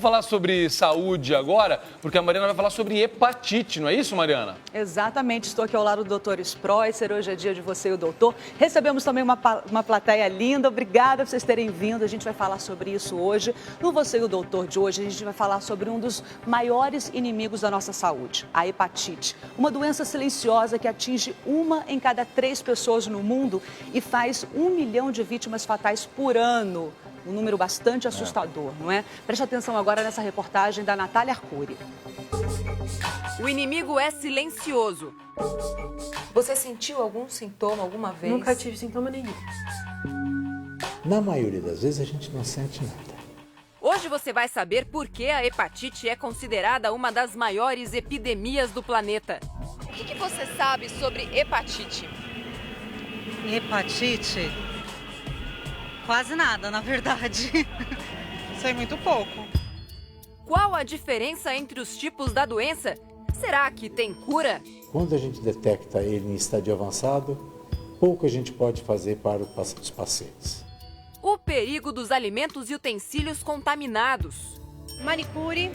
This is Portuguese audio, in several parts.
Vamos falar sobre saúde agora, porque a Mariana vai falar sobre hepatite, não é isso, Mariana? Exatamente, estou aqui ao lado do Dr. Spreusser, hoje é dia de você e o doutor. Recebemos também uma plateia linda, obrigada por vocês terem vindo, a gente vai falar sobre isso hoje. No Você e o Doutor de hoje, a gente vai falar sobre um dos maiores inimigos da nossa saúde, a hepatite. Uma doença silenciosa que atinge 1 em cada 3 pessoas no mundo e faz 1 milhão de vítimas fatais por ano. Um número bastante assustador, não é? Preste atenção agora nessa reportagem da Natália Arcuri. O inimigo é silencioso. Você sentiu algum sintoma alguma vez? Nunca tive sintoma nenhum. Na maioria das vezes a gente não sente nada. Hoje você vai saber por que a hepatite é considerada uma das maiores epidemias do planeta. O que você sabe sobre hepatite? Hepatite? Quase nada, na verdade. Sei muito pouco. Qual a diferença entre os tipos da doença? Será que tem cura? Quando a gente detecta ele em estádio avançado, pouco a gente pode fazer para os pacientes. O perigo dos alimentos e utensílios contaminados. Manicure,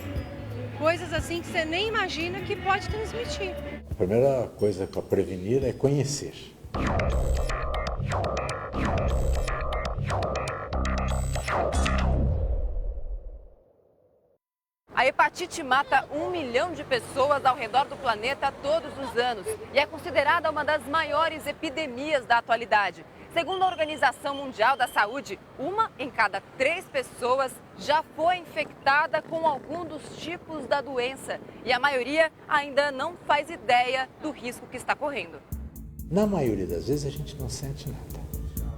coisas assim que você nem imagina que pode transmitir. A primeira coisa para prevenir é conhecer. A hepatite mata 1 milhão de pessoas ao redor do planeta todos os anos e é considerada uma das maiores epidemias da atualidade. Segundo a Organização Mundial da Saúde, 1 em cada 3 pessoas já foi infectada com algum dos tipos da doença e a maioria ainda não faz ideia do risco que está correndo. Na maioria das vezes a gente não sente nada.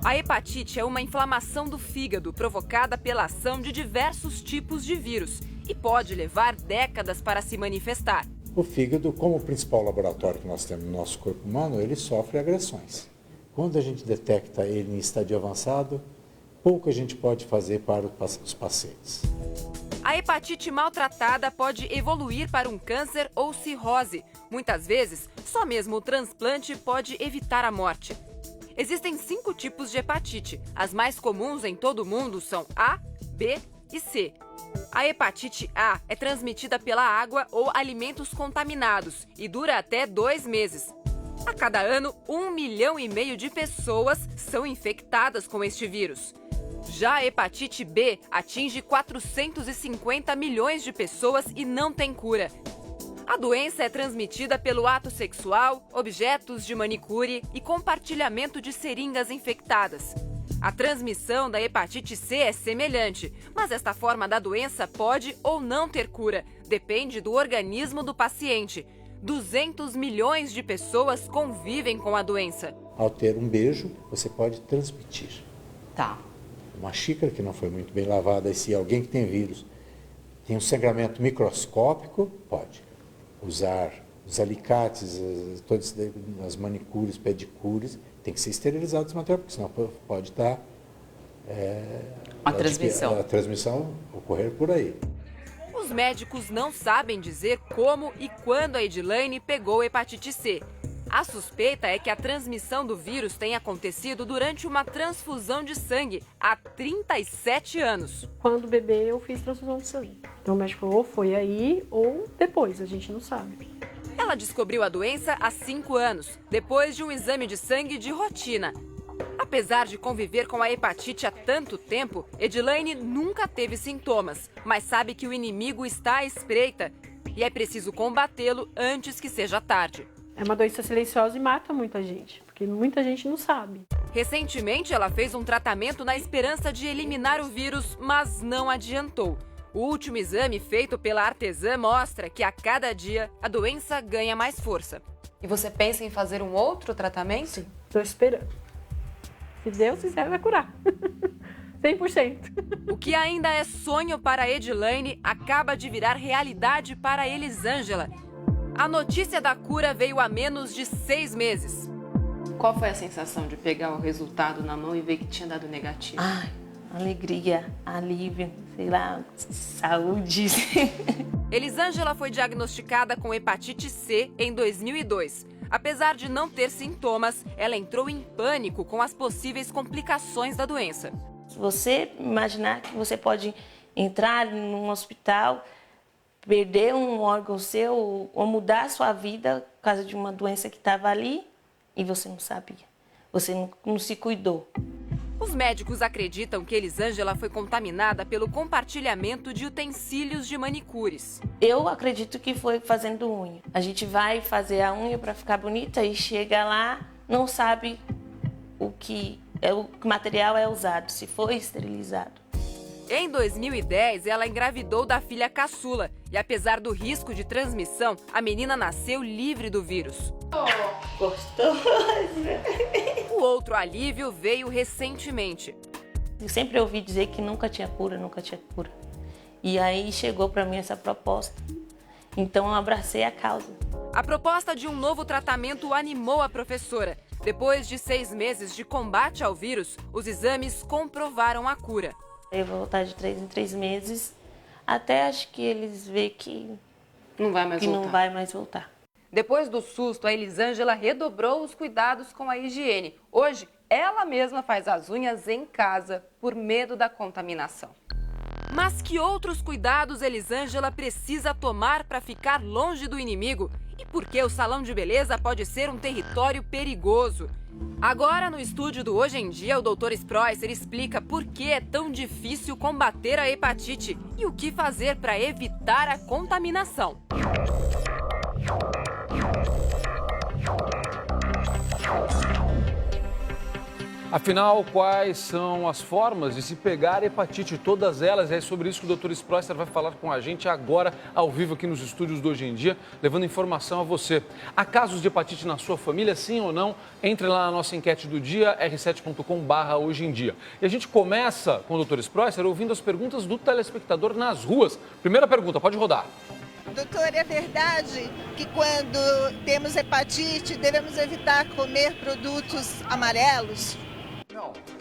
A hepatite é uma inflamação do fígado provocada pela ação de diversos tipos de vírus e pode levar décadas para se manifestar. O fígado, como o principal laboratório que nós temos no nosso corpo humano, ele sofre agressões. Quando a gente detecta ele em estádio avançado, pouco a gente pode fazer para os pacientes. A hepatite maltratada pode evoluir para um câncer ou cirrose. Muitas vezes, só mesmo o transplante pode evitar a morte. Existem 5 tipos de hepatite. As mais comuns em todo o mundo são A, B e C. A hepatite A é transmitida pela água ou alimentos contaminados e dura até 2 meses. A cada ano, 1,5 milhão de pessoas são infectadas com este vírus. Já a hepatite B atinge 450 milhões de pessoas e não tem cura. A doença é transmitida pelo ato sexual, objetos de manicure e compartilhamento de seringas infectadas. A transmissão da hepatite C é semelhante, mas esta forma da doença pode ou não ter cura, depende do organismo do paciente. 200 milhões de pessoas convivem com a doença. Ao ter um beijo, você pode transmitir. Tá. Uma xícara que não foi muito bem lavada, e se alguém que tem vírus tem um sangramento microscópico, pode usar os alicates, todas as manicures, pedicures, tem que ser esterilizado esse material, porque senão pode dar a transmissão ocorrer por aí. Os médicos não sabem dizer como e quando a Edilaine pegou hepatite C. A suspeita é que a transmissão do vírus tenha acontecido durante uma transfusão de sangue há 37 anos. Quando bebê eu fiz transfusão de sangue. Então o médico falou, ou foi aí ou depois, a gente não sabe. Ela descobriu a doença há 5 anos, depois de um exame de sangue de rotina. Apesar de conviver com a hepatite há tanto tempo, Edilaine nunca teve sintomas, mas sabe que o inimigo está à espreita e é preciso combatê-lo antes que seja tarde. É uma doença silenciosa e mata muita gente, porque muita gente não sabe. Recentemente, ela fez um tratamento na esperança de eliminar o vírus, mas não adiantou. O último exame feito pela artesã mostra que a cada dia a doença ganha mais força. E você pensa em fazer um outro tratamento? Sim, estou esperando. Se Deus quiser, vai curar. 100%. O que ainda é sonho para Edilaine acaba de virar realidade para Elisângela. A notícia da cura veio há menos de 6 meses. Qual foi a sensação de pegar o resultado na mão e ver que tinha dado negativo? Ai, alegria, alívio, sei lá, saúde. Elisângela foi diagnosticada com hepatite C em 2002. Apesar de não ter sintomas, ela entrou em pânico com as possíveis complicações da doença. Você imaginar que você pode entrar num hospital, perder um órgão seu ou mudar a sua vida por causa de uma doença que estava ali e você não sabia. Você não se cuidou. Os médicos acreditam que Elisângela foi contaminada pelo compartilhamento de utensílios de manicures. Eu acredito que foi fazendo unha. A gente vai fazer a unha para ficar bonita e chega lá, não sabe o que material é usado, se foi esterilizado. Em 2010, ela engravidou da filha caçula e, apesar do risco de transmissão, a menina nasceu livre do vírus. Gostoso! O outro alívio veio recentemente. Eu sempre ouvi dizer que nunca tinha cura, nunca tinha cura. E aí chegou para mim essa proposta. Então eu abracei a causa. A proposta de um novo tratamento animou a professora. Depois de 6 meses de combate ao vírus, os exames comprovaram a cura. Eu vou voltar de 3 em 3 meses, até acho que eles veem que Não vai mais voltar. não vai mais voltar. Depois do susto, a Elisângela redobrou os cuidados com a higiene. Hoje, ela mesma faz as unhas em casa, por medo da contaminação. Mas que outros cuidados Elisângela precisa tomar para ficar longe do inimigo? E por que o salão de beleza pode ser um território perigoso? Agora, no estúdio do Hoje em Dia, o Dr. Sproisser explica por que é tão difícil combater a hepatite e o que fazer para evitar a contaminação. Afinal, quais são as formas de se pegar hepatite? Todas elas. É sobre isso que o Dr. Sproisser vai falar com a gente agora, ao vivo, aqui nos estúdios do Hoje em Dia, levando informação a você. Há casos de hepatite na sua família, sim ou não? Entre lá na nossa enquete do dia, r7.com/hoje em dia. E a gente começa com o Dr. Sproisser ouvindo as perguntas do telespectador nas ruas. Primeira pergunta, pode rodar. Doutor, é verdade que quando temos hepatite devemos evitar comer produtos amarelos?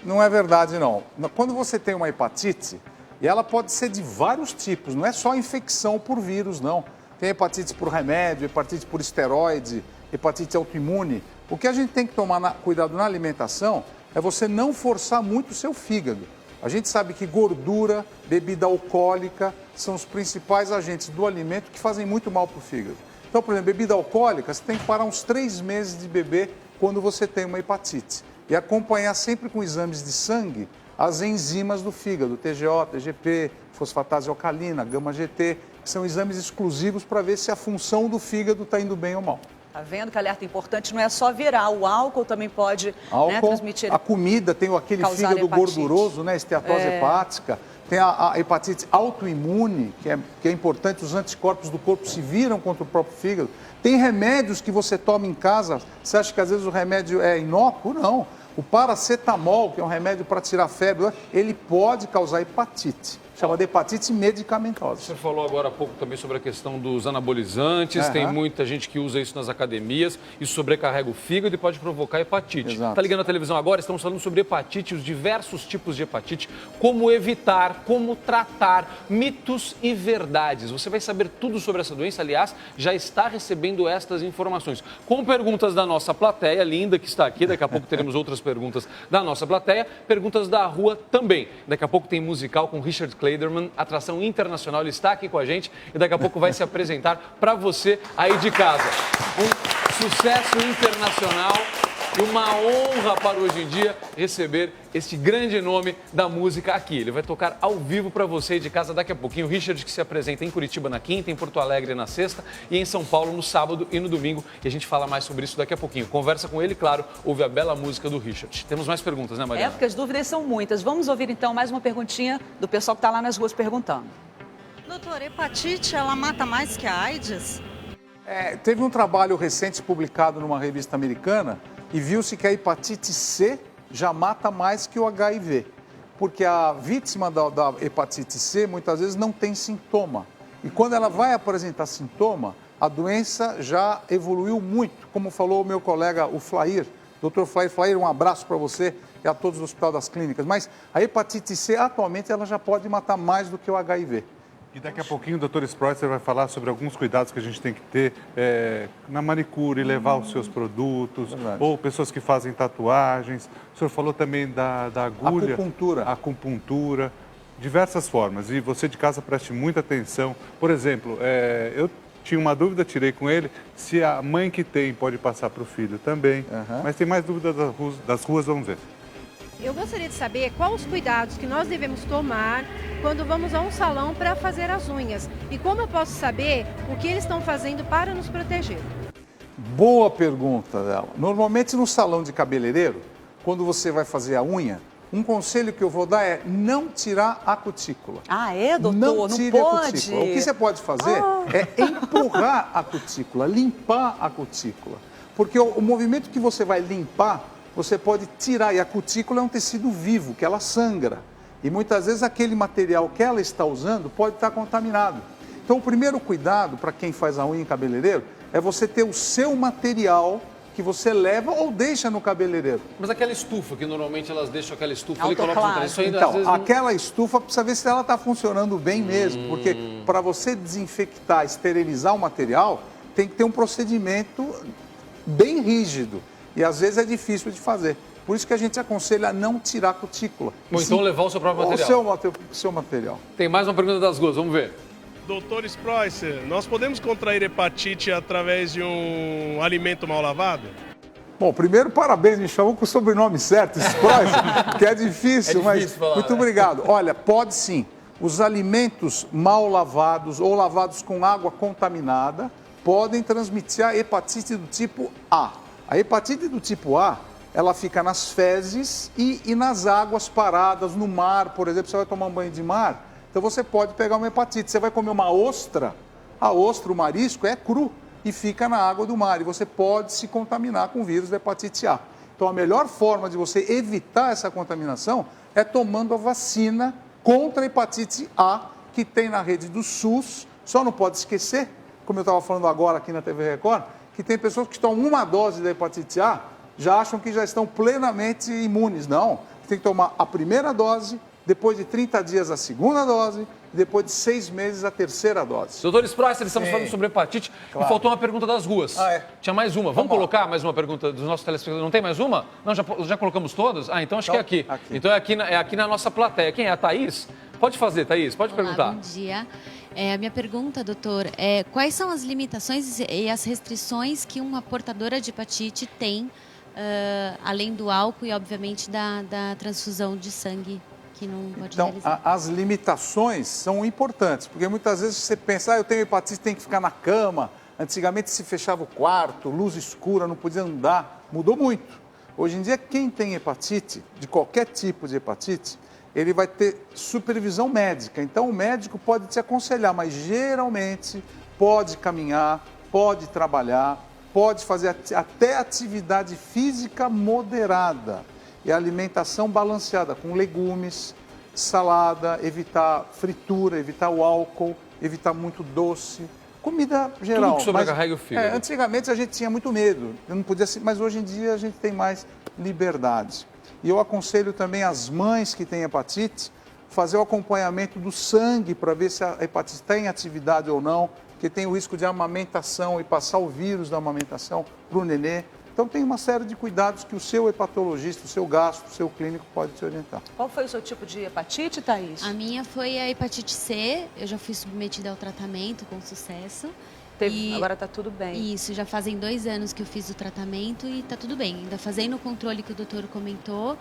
Não é verdade, não. Quando você tem uma hepatite, e ela pode ser de vários tipos, não é só infecção por vírus, não. Tem hepatite por remédio, hepatite por esteroide, hepatite autoimune. O que a gente tem que tomar cuidado na alimentação é você não forçar muito o seu fígado. A gente sabe que gordura, bebida alcoólica são os principais agentes do alimento que fazem muito mal para o fígado. Então, por exemplo, bebida alcoólica, você tem que parar uns 3 meses de beber quando você tem uma hepatite. E acompanhar sempre com exames de sangue as enzimas do fígado, TGO, TGP, fosfatase alcalina, gama-GT, que são exames exclusivos para ver se a função do fígado está indo bem ou mal. Tá vendo que alerta importante não é só viral, o álcool também pode transmitir. A comida tem aquele fígado hepatite. gorduroso, né, esteatose hepática, tem a hepatite autoimune, que é importante, os anticorpos do corpo se viram contra o próprio fígado. Tem remédios que você toma em casa, você acha que às vezes o remédio é inócuo? Não. O paracetamol, que é um remédio para tirar febre, ele pode causar hepatite. Chama de hepatite medicamentosa. Você falou agora há pouco também sobre a questão dos anabolizantes. Tem muita gente que usa isso nas academias. Isso sobrecarrega o fígado e pode provocar hepatite. Está ligando a televisão agora? Estamos falando sobre hepatite, os diversos tipos de hepatite, como evitar, como tratar, mitos e verdades. Você vai saber tudo sobre essa doença. Aliás, já está recebendo estas informações. Com perguntas da nossa plateia linda que está aqui. Daqui a pouco teremos outras perguntas da nossa plateia. Perguntas da rua também. Daqui a pouco tem musical com Richard Clayderman, atração internacional, ele está aqui com a gente e daqui a pouco vai se apresentar para você aí de casa. Um sucesso internacional e uma honra para Hoje em Dia receber este grande nome da música aqui. Ele vai tocar ao vivo para você aí de casa daqui a pouquinho. O Richard, que se apresenta em Curitiba na quinta, em Porto Alegre na sexta e em São Paulo no sábado e no domingo. E a gente fala mais sobre isso daqui a pouquinho. Conversa com ele, claro, ouve a bela música do Richard. Temos mais perguntas, né, Mariana? Porque as dúvidas são muitas. Vamos ouvir então mais uma perguntinha do pessoal que está lá nas ruas perguntando. Doutor, hepatite, ela mata mais que a AIDS? Teve um trabalho recente publicado numa revista americana e viu-se que a hepatite C já mata mais que o HIV, porque a vítima da hepatite C muitas vezes não tem sintoma. E quando ela vai apresentar sintoma, a doença já evoluiu muito, como falou o meu colega, o Flair, Dr. Flair. Flair, um abraço para você e a todos do Hospital das Clínicas. Mas a hepatite C, atualmente, ela já pode matar mais do que o HIV. E daqui a pouquinho o Dr. Sproisser vai falar sobre alguns cuidados que a gente tem que ter na manicure, levar os seus produtos, ou pessoas que fazem tatuagens. O senhor falou também da agulha. Acupuntura. Acupuntura. diversas formas. E você de casa preste muita atenção. Por exemplo, eu tinha uma dúvida, tirei com ele, se a mãe que tem pode passar para o filho também. Mas tem mais dúvidas das ruas, vamos ver. Eu gostaria de saber quais os cuidados que nós devemos tomar quando vamos a um salão para fazer as unhas. E como eu posso saber o que eles estão fazendo para nos proteger? Boa pergunta dela. Normalmente no salão de cabeleireiro, quando você vai fazer a unha, um conselho que eu vou dar é não tirar a cutícula. Ah, é, doutor? Não tire pode? a cutícula. O que você pode fazer é empurrar a cutícula, limpar a cutícula. Porque o movimento que você vai limpar, você pode tirar. E a cutícula é um tecido vivo, que ela sangra. E muitas vezes aquele material que ela está usando pode estar contaminado. Então o primeiro cuidado para quem faz a unha em cabeleireiro é você ter o seu material que você leva ou deixa no cabeleireiro. Mas aquela estufa, que normalmente elas deixam aquela estufa ali e colocam isso ainda então, às vezes aquela estufa precisa ver se ela está funcionando bem mesmo, porque para você desinfectar, esterilizar o material, tem que ter um procedimento bem rígido e às vezes é difícil de fazer. Por isso que a gente aconselha a não tirar a cutícula. Ou então levar o seu próprio material. O seu material. Tem mais uma pergunta das ruas, vamos ver. Doutor Sproicer, nós podemos contrair hepatite através de um alimento mal lavado? Bom, primeiro, parabéns, me chamou com o sobrenome certo, Sproicer, que é difícil, mas falar, muito obrigado. Olha, pode sim. Os alimentos mal lavados ou lavados com água contaminada podem transmitir a hepatite do tipo A. A hepatite do tipo A, ela fica nas fezes e nas águas paradas, no mar, por exemplo, você vai tomar um banho de mar, então você pode pegar uma hepatite. Você vai comer uma ostra, a ostra, o marisco, é cru e fica na água do mar. E você pode se contaminar com o vírus da hepatite A. Então a melhor forma de você evitar essa contaminação é tomando a vacina contra a hepatite A, que tem na rede do SUS. Só não pode esquecer, como eu estava falando agora aqui na TV Record, que tem pessoas que tomam uma dose da hepatite A, já acham que já estão plenamente imunes. Não, tem que tomar a primeira dose, depois de 30 dias a segunda dose, e depois de 6 meses a terceira dose. Doutor Sproicer, estamos falando sobre hepatite e faltou uma pergunta das ruas. Tinha mais uma. Vamos colocar mais uma pergunta dos nossos telespectadores? Não tem mais uma? Não, já colocamos todas? Então acho que é aqui. Então é aqui na nossa plateia. Quem é? A Thaís? Pode fazer, Thaís, pode perguntar. Bom dia. A minha pergunta, doutor, é quais são as limitações e as restrições que uma portadora de hepatite tem, além do álcool e, obviamente, da transfusão de sangue? Que não pode realizar. As limitações são importantes, porque muitas vezes você pensa, eu tenho hepatite, tem que ficar na cama. Antigamente se fechava o quarto, luz escura, não podia andar. Mudou muito. Hoje em dia, quem tem hepatite, de qualquer tipo de hepatite, ele vai ter supervisão médica. Então, o médico pode te aconselhar, mas geralmente pode caminhar, pode trabalhar, pode fazer até atividade física moderada. E a alimentação balanceada, com legumes, salada, evitar fritura, evitar o álcool, evitar muito doce, comida geral. Tudo que sobrecarrega o fígado. Antigamente a gente tinha muito medo, não podia, mas hoje em dia a gente tem mais liberdade. E eu aconselho também as mães que têm hepatite, fazer o acompanhamento do sangue para ver se a hepatite está em atividade ou não, porque tem o risco de amamentação e passar o vírus da amamentação para o nenê. Então, tem uma série de cuidados que o seu hepatologista, o seu gastro, o seu clínico pode te orientar. Qual foi o seu tipo de hepatite, Thaís? A minha foi a hepatite C. Eu já fui submetida ao tratamento com sucesso. Agora está tudo bem. Isso, já fazem 2 anos que eu fiz o tratamento e está tudo bem. Ainda fazendo o controle que o doutor comentou,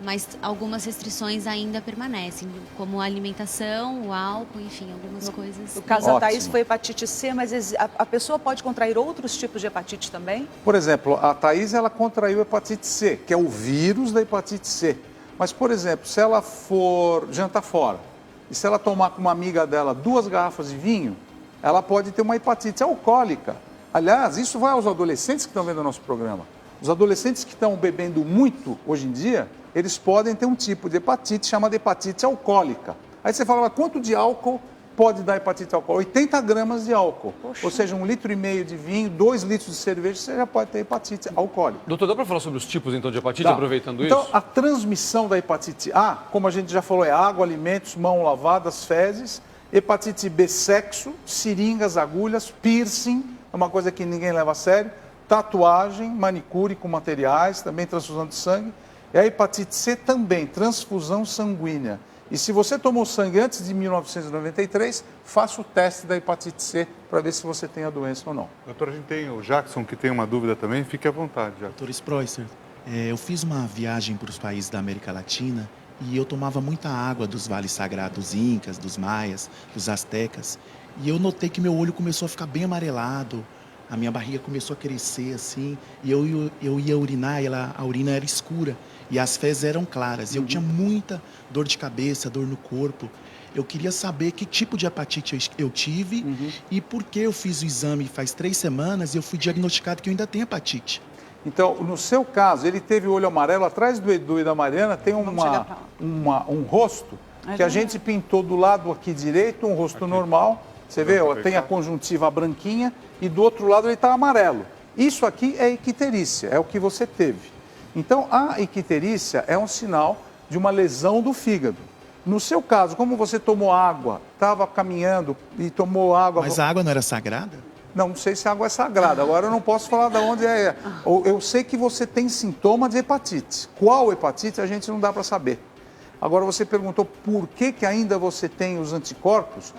mas algumas restrições ainda permanecem, como a alimentação, o álcool, enfim, algumas coisas. No caso da Thaís foi hepatite C, mas a pessoa pode contrair outros tipos de hepatite também? Por exemplo, a Thaís, ela contraiu hepatite C, que é o vírus da hepatite C. Mas, por exemplo, se ela for jantar fora e se ela tomar com uma amiga dela 2 garrafas de vinho, ela pode ter uma hepatite alcoólica. Aliás, isso vai aos adolescentes que estão vendo o nosso programa. Os adolescentes que estão bebendo muito hoje em dia, eles podem ter um tipo de hepatite chamada hepatite alcoólica. Aí você fala, mas quanto de álcool pode dar hepatite alcoólica? 80 gramas de álcool. Poxa. Ou seja, 1,5 litro de vinho, 2 litros de cerveja, você já pode ter hepatite alcoólica. Doutor, dá para falar sobre os tipos então de hepatite, aproveitando então, isso? Então, a transmissão da hepatite A, como a gente já falou, é água, alimentos, mão lavada, fezes. Hepatite B, sexo, seringas, agulhas, piercing, é uma coisa que ninguém leva a sério. Tatuagem, manicure com materiais, também transfusão de sangue. E a hepatite C também, transfusão sanguínea. E se você tomou sangue antes de 1993, faça o teste da hepatite C para ver se você tem a doença ou não. Doutor, a gente tem o Jackson que tem uma dúvida também, fique à vontade, Jackson. Doutor Sproicer, eu fiz uma viagem para os países da América Latina e eu tomava muita água dos vales sagrados dos Incas, dos Maias, dos Aztecas. E eu notei que meu olho começou a ficar bem amarelado, a minha barriga começou a crescer assim, e eu ia urinar e a urina era escura e as fezes eram claras. E eu tinha muita dor de cabeça, dor no corpo. Eu queria saber que tipo de hepatite eu tive e por que eu fiz o exame faz 3 semanas e eu fui diagnosticado que eu ainda tenho hepatite. Então, no seu caso, ele teve o olho amarelo. Atrás do Edu e da Mariana tem um rosto que a gente pintou do lado aqui direito, um rosto normal. Você vê, ó, tem a conjuntiva branquinha e do outro lado ele está amarelo. Isso aqui é icterícia, é o que você teve. Então, a icterícia é um sinal de uma lesão do fígado. No seu caso, como você tomou água, estava caminhando e tomou água... Mas a água não era sagrada? Não sei se a água é sagrada. Agora eu não posso falar de onde é. Eu sei que você tem sintoma de hepatite. Qual hepatite a gente não dá para saber. Agora você perguntou por que ainda você tem os anticorpos.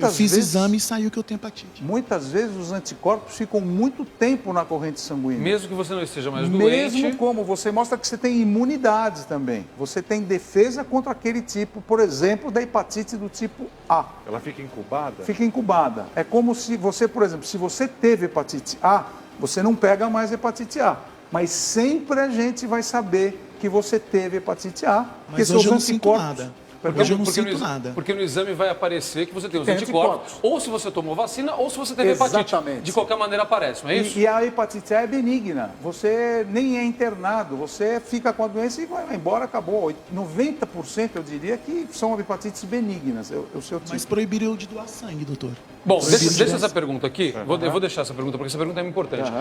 Eu fiz exame e saiu que eu tenho hepatite. Muitas vezes os anticorpos ficam muito tempo na corrente sanguínea. Mesmo que você não esteja mais doente. Mesmo como você mostra que você tem imunidade também. Você tem defesa contra aquele tipo, por exemplo, da hepatite do tipo A. Ela fica incubada? Fica incubada. É como se você, por exemplo, se você teve hepatite A, você não pega mais hepatite A. Mas sempre a gente vai saber que você teve hepatite A. Mas hoje eu não sinto nada. Hoje eu não sinto nada. Porque no exame vai aparecer que você tem os anticorpos, ou se você tomou vacina, ou se você teve hepatite. De qualquer maneira aparece, não é isso? E a hepatite A é benigna. Você nem é internado, você fica com a doença e vai embora, acabou. 90% eu diria que são hepatites benignas. O seu tipo. Mas proibiram de doar sangue, doutor. Bom, deixa essa pergunta aqui. Vou deixar essa pergunta, porque essa pergunta é importante.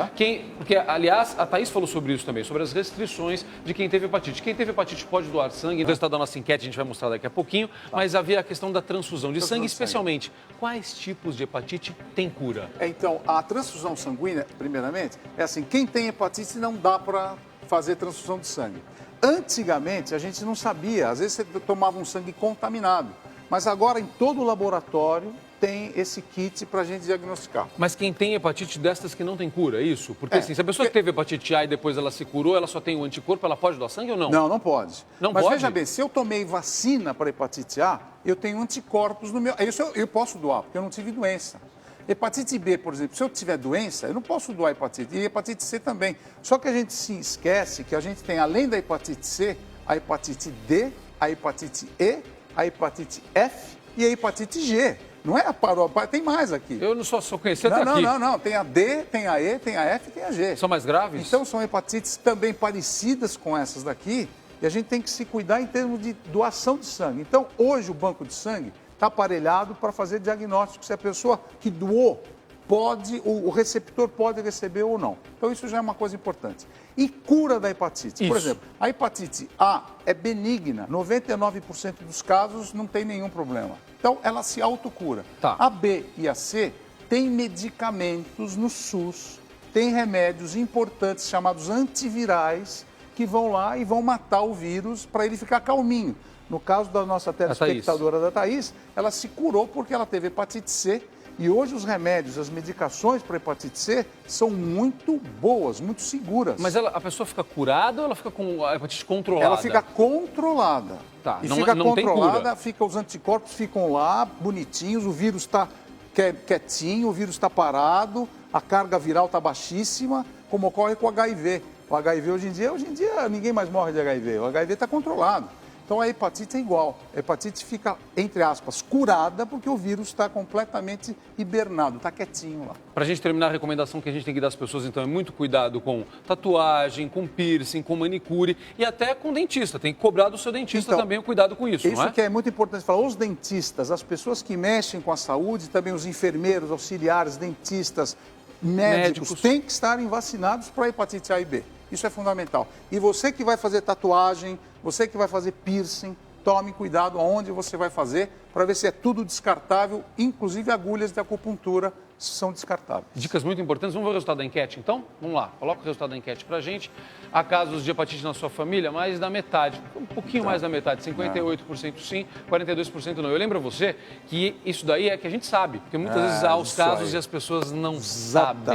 Porque, aliás, a Thaís falou sobre isso também, sobre as restrições de quem teve hepatite. Quem teve hepatite pode doar sangue. Então, está da nossa enquete, a gente vai mostrar daqui a pouquinho. Mas havia a questão da transfusão de sangue, especialmente. Quais tipos de hepatite tem cura? Então, a transfusão sanguínea, primeiramente, é assim, quem tem hepatite não dá para fazer transfusão de sangue. Antigamente, a gente não sabia. Às vezes, você tomava um sangue contaminado. Mas agora, em todo laboratório, tem esse kit para a gente diagnosticar. Mas quem tem hepatite destas que não tem cura, é isso? Porque assim, se a pessoa que teve hepatite A e depois ela se curou, ela só tem o anticorpo, ela pode doar sangue ou não? Não, não pode. Não Mas pode? Veja bem, se eu tomei vacina para hepatite A, eu tenho anticorpos no meu... Isso eu posso doar, porque eu não tive doença. Hepatite B, por exemplo, se eu tiver doença, eu não posso doar hepatite. E hepatite C também. Só que a gente se esquece que a gente tem, além da hepatite C, a hepatite D, a hepatite E, a hepatite F e a hepatite G. Não é a paropa, tem mais aqui. Eu não só conheci até aqui. Não. Tem a D, tem a E, tem a F e tem a G. São mais graves? Então são hepatites também parecidas com essas daqui e a gente tem que se cuidar em termos de doação de sangue. Então hoje o banco de sangue está aparelhado para fazer diagnóstico se a pessoa que doou pode, o receptor pode receber ou não. Então isso já é uma coisa importante. E cura da hepatite. Por exemplo, a hepatite A é benigna, 99% dos casos não tem nenhum problema. Então ela se autocura. A B e a C têm medicamentos no SUS, tem remédios importantes chamados antivirais que vão lá e vão matar o vírus para ele ficar calminho. No caso da nossa telespectadora da Thaís, ela se curou porque ela teve hepatite C. E hoje os remédios, as medicações para hepatite C são muito boas, muito seguras. Mas a pessoa fica curada ou ela fica com a hepatite controlada? Ela fica controlada. Tá, e não, fica não controlada, os anticorpos ficam lá, bonitinhos, o vírus está quietinho, o vírus está parado, a carga viral está baixíssima, como ocorre com o HIV. O HIV hoje em dia ninguém mais morre de HIV, o HIV está controlado. Então a hepatite é igual. A hepatite fica, entre aspas, curada porque o vírus está completamente hibernado, está quietinho lá. Para a gente terminar, a recomendação que a gente tem que dar às pessoas, então, é muito cuidado com tatuagem, com piercing, com manicure e até com dentista. Tem que cobrar do seu dentista também o cuidado com isso, não é? Isso que é muito importante falar. Os dentistas, as pessoas que mexem com a saúde, também os enfermeiros, auxiliares, dentistas, médicos. Têm que estarem vacinados para a hepatite A e B. Isso é fundamental. E você que vai fazer tatuagem, você que vai fazer piercing, tome cuidado aonde você vai fazer para ver se é tudo descartável, inclusive agulhas de acupuntura são descartáveis. Dicas muito importantes. Vamos ver o resultado da enquete, então? Vamos lá, coloca o resultado da enquete pra gente. Há casos de hepatite na sua família? Mais da metade, um pouquinho mais da metade, 58% sim, 42% não. Eu lembro a você que isso daí é que a gente sabe, porque muitas vezes há os casos e as pessoas não sabem.